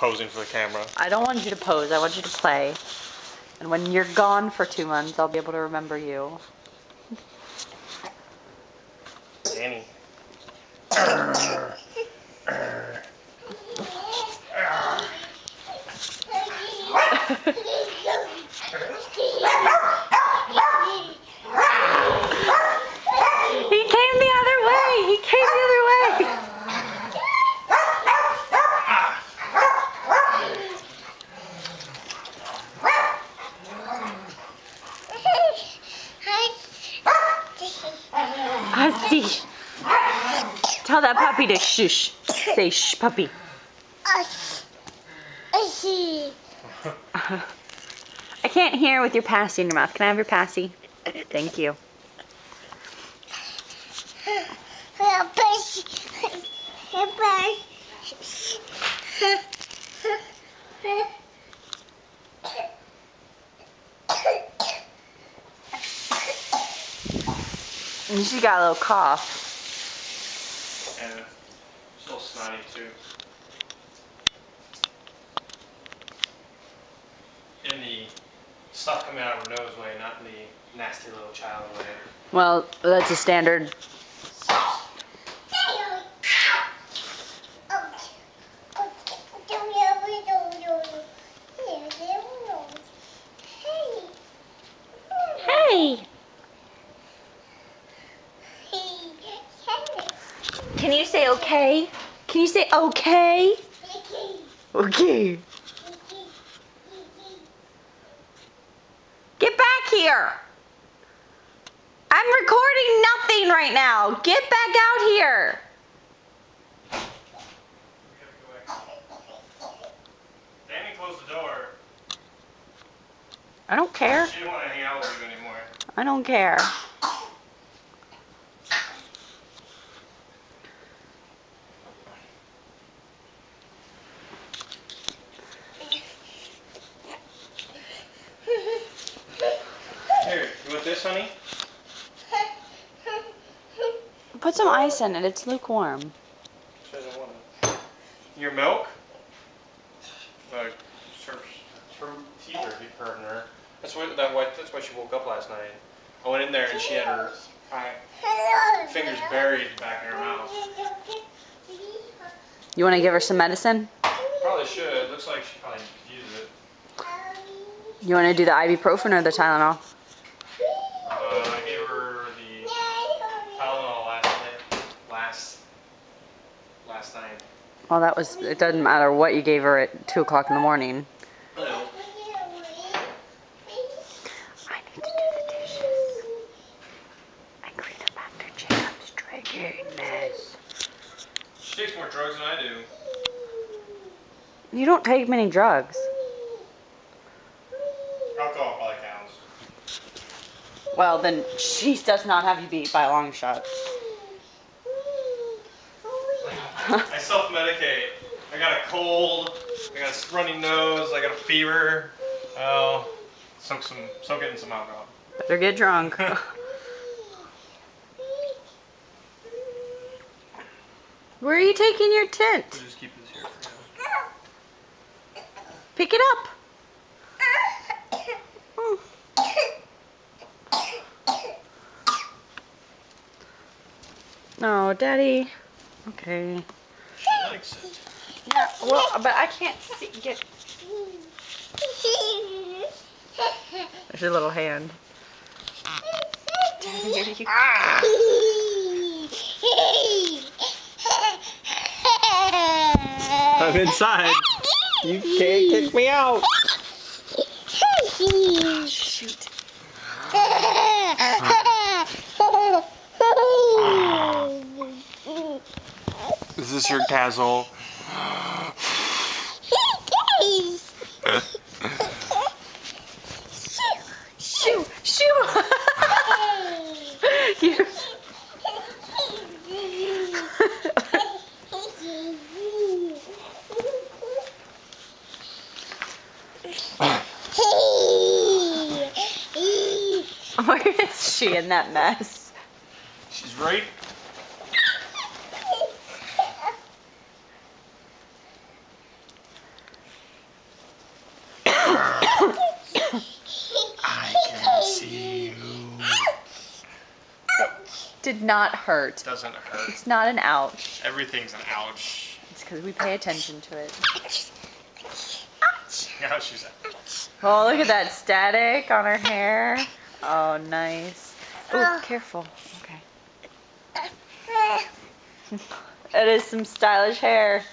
posing for the camera. I don't want you to pose. I want you to play. And when you're gone for 2 months, I'll be able to remember you. Danny. He came the other way. He came the other way. Hussy. Tell that puppy to shush. Say shh, puppy. I can't hear with your passy in your mouth. Can I have your passy? Thank you. And she's got a little cough. And she's a little snotty too. In the stuff coming out of her nose way, not in the nasty little child way. Well, that's a standard. Hey! Can you say okay? Can you say okay? Okay. Get back here! I'm recording nothing right now. Get back out here. Danny closed the door. I don't care. She didn't want to hang out with you anymore. I don't care. Here, you want this, honey? Put some ice in it. It's lukewarm. She doesn't want it. Your milk? Her teeth are hurting her. That's why she woke up last night. I went in there and she had her fingers buried back in her mouth. You want to give her some medicine? Probably should. It looks like she probably could use it. You want to do the ibuprofen or the Tylenol? I gave her the Tylenol last night. Well, it doesn't matter what you gave her at 2 o'clock in the morning. No. I need to do the dishes and clean up after Jacob's drinking mess. She takes more drugs than I do. You don't take many drugs. Alcohol probably counts. Well, then she does not have you beat by a long shot. I self-medicate. I got a cold. I got a runny nose. I got a fever. Oh, soak in some alcohol. Better get drunk. Where are you taking your tent? We'll just keep this here for now. Pick it up. No, Daddy. Okay. She likes it. Yeah, well, but I can't see. There's your little hand. Daddy, I'm inside. You can't kick me out. Shoot. Is this your castle? Shoo! Shoo! You... Where is she in that mess? She's right. did not hurt. Doesn't hurt. It's not an ouch. Everything's an ouch. It's because we pay attention to it. Yeah, she's. Oh, look at that static on her hair. Oh, nice. Oh, careful. Okay. That is some stylish hair.